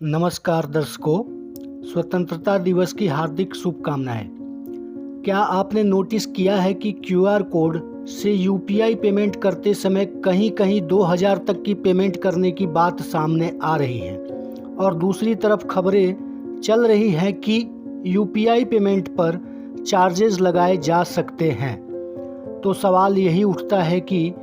नमस्कार दर्शकों, स्वतंत्रता दिवस की हार्दिक शुभकामनाएं। क्या आपने नोटिस किया है कि क्यूआर कोड से यूपीआई पेमेंट करते समय कहीं-कहीं 2000 तक की पेमेंट करने की बात सामने आ रही है और दूसरी तरफ खबरें चल रही हैं कि यूपीआई पेमेंट पर चार्जेस लगाए जा सकते हैं। तो सवाल यही उठता है कि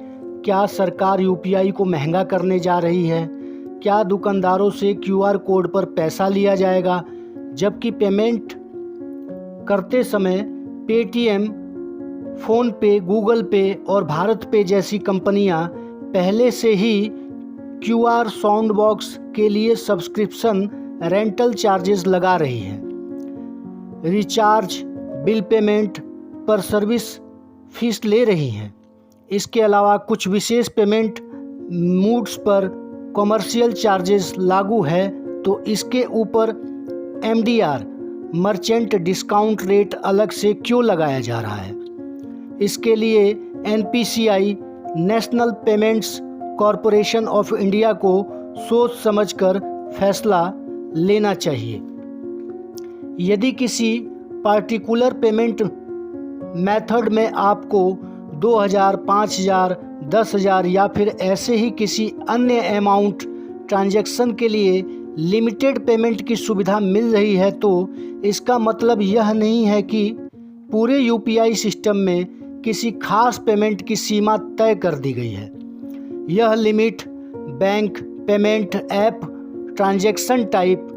क्या सरकार यूपीआई को महंगा करने जा रही है? क्या दुकानदारों से क्यूआर कोड पर पैसा लिया जाएगा, जबकि पेमेंट करते समय पेटीएम, फ़ोनपे, गूगल पे और भारत पे जैसी कंपनियां पहले से ही क्यूआर साउंड बॉक्स के लिए सब्सक्रिप्शन रेंटल चार्जेस लगा रही है। रिचार्ज, बिल पेमेंट पर सर्विस फीस ले रही हैं। इसके अलावा कुछ विशेष पेमेंट मूड्स पर कमर्शियल चार्जेस लागू है, तो इसके ऊपर एमडीआर मर्चेंट डिस्काउंट रेट अलग से क्यों लगाया जा रहा है? इसके लिए NPCI national payments corporation of India को सोच समझकर फैसला लेना चाहिए। यदि किसी पार्टिकुलर पेमेंट मेथड में आपको 2000, 5000, 10,000 या फिर ऐसे ही किसी अन्य अमाउंट ट्रांजैक्शन के लिए लिमिटेड पेमेंट की सुविधा मिल रही है, तो इसका मतलब यह नहीं है कि पूरे यूपीआई सिस्टम में किसी खास पेमेंट की सीमा तय कर दी गई है। यह limit bank, payment app, transaction type,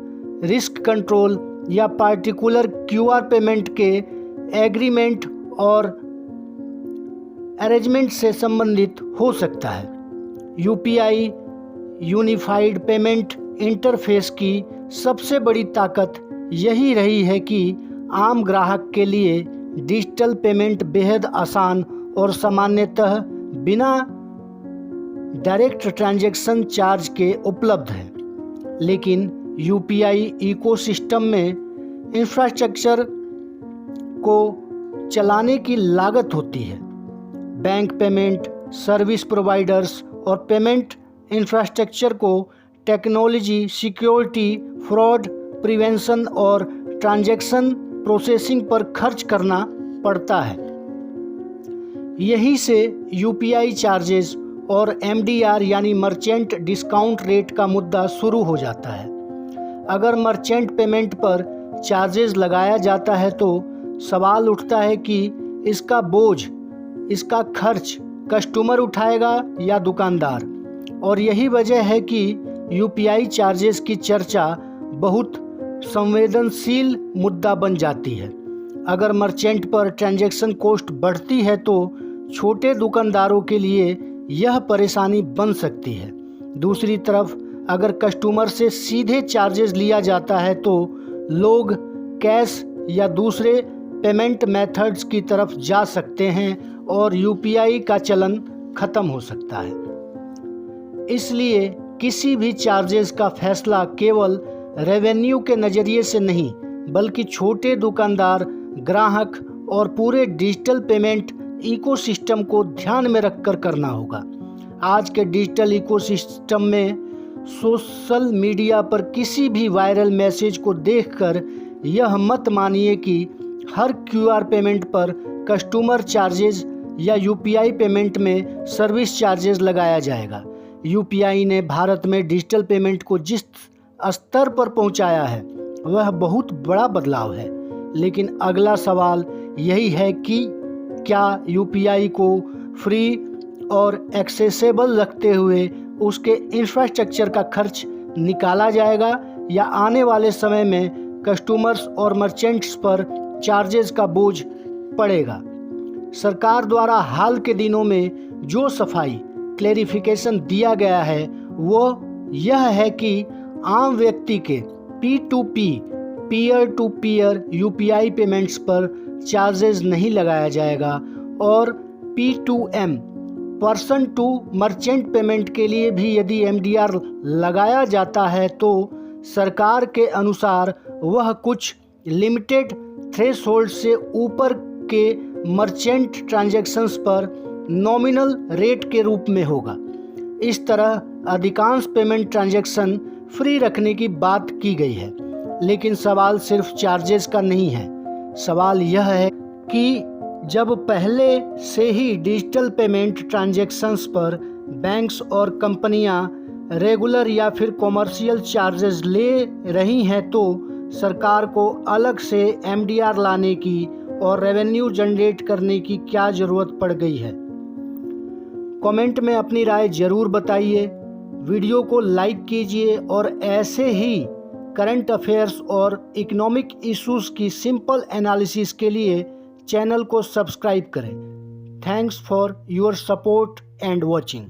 risk control या पार्टिकुलर क्यूआर पेमेंट के एग्रीमेंट और अरेंजमेंट से संबंधित हो सकता है। यूपीआई यूनिफाइड पेमेंट इंटरफेस की सबसे बड़ी ताकत यही रही है कि आम ग्राहक के लिए डिजिटल पेमेंट बेहद आसान और सामान्यतः बिना डायरेक्ट ट्रांजैक्शन चार्ज के उपलब्ध है। लेकिन यूपीआई इकोसिस्टम में इंफ्रास्ट्रक्चर को चलाने की लागत होती है। बैंक पेमेंट सर्विस प्रोवाइडर्स और पेमेंट इंफ्रास्ट्रक्चर को टेक्नोलॉजी, सिक्योरिटी, फ्रॉड प्रिवेंशन और ट्रांजैक्शन प्रोसेसिंग पर खर्च करना पड़ता है। यहीं से यूपीआई चार्जेस और एमडीआर यानी मर्चेंट डिस्काउंट रेट का मुद्दा शुरू हो जाता है। अगर मर्चेंट पेमेंट पर चार्जेस लगाया जाता है तो सवाल उठता है कि इसका बोझ, इसका खर्च कस्टमर उठाएगा या दुकानदार। और यही वजह है कि यूपीआई चार्जेस की चर्चा बहुत संवेदनशील मुद्दा बन जाती है। अगर मर्चेंट पर ट्रांजैक्शन कॉस्ट बढ़ती है तो छोटे दुकानदारों के लिए यह परेशानी बन सकती है। दूसरी तरफ अगर कस्टमर से सीधे चार्जेस लिया जाता है तो लोग कैश या दूसरे पेमेंट मेथड्स की तरफ जा सकते हैं और यूपीआई का चलन खत्म हो सकता है। इसलिए किसी भी चार्जेस का फैसला केवल रेवेन्यू के नज़रिए से नहीं, बल्कि छोटे दुकानदार, ग्राहक और पूरे डिजिटल पेमेंट इकोसिस्टम को ध्यान में रखकर करना होगा। आज के डिजिटल इकोसिस्टम में सोशल मीडिया पर किसी भी वायरल मैसेज को देखकर यह मत मानिए कि हर क्यूआर पेमेंट पर कस्टमर चार्जेस या यूपीआई पेमेंट में सर्विस चार्जेस लगाया जाएगा। यूपीआई ने भारत में डिजिटल पेमेंट को जिस स्तर पर पहुंचाया है वह बहुत बड़ा बदलाव है। लेकिन अगला सवाल यही है कि क्या यूपीआई को फ्री और एक्सेसिबल रखते हुए उसके इंफ्रास्ट्रक्चर का खर्च निकाला जाएगा या आने वाले समय में कस्टमर्स और मर्चेंट्स पर चार्जेस का बोझ पड़ेगा। सरकार द्वारा हाल के दिनों में जो सफाई क्लैरिफिकेशन दिया गया है वो यह है कि आम व्यक्ति के P2P peer to peer UPI payments पर चार्जेस नहीं लगाया जाएगा और P2M person to merchant payment के लिए भी यदि एमडीआर लगाया जाता है तो सरकार के अनुसार वह कुछ लिमिटेड थ्रेशोल्ड से ऊपर के मर्चेंट ट्रांजैक्शंस पर नॉमिनल रेट के रूप में होगा। इस तरह अधिकांश पेमेंट ट्रांजैक्शन फ्री रखने की बात की गई है। लेकिन सवाल सिर्फ चार्जेस का नहीं है। सवाल यह है कि जब पहले से ही डिजिटल पेमेंट ट्रांजैक्शंस पर बैंक्स और कंपनियां रेगुलर या फिर कॉमर्शियल चार्जेस ले रही हैं, तो सरकार को अलग से MDR लाने की और रेवेन्यू जनरेट करने की क्या ज़रूरत पड़ गई है। कमेंट में अपनी राय ज़रूर बताइए, वीडियो को लाइक कीजिए और ऐसे ही करंट अफेयर्स और इकोनॉमिक इश्यूज़ की सिंपल एनालिसिस के लिए चैनल को सब्सक्राइब करें। Thanks for your support and watching.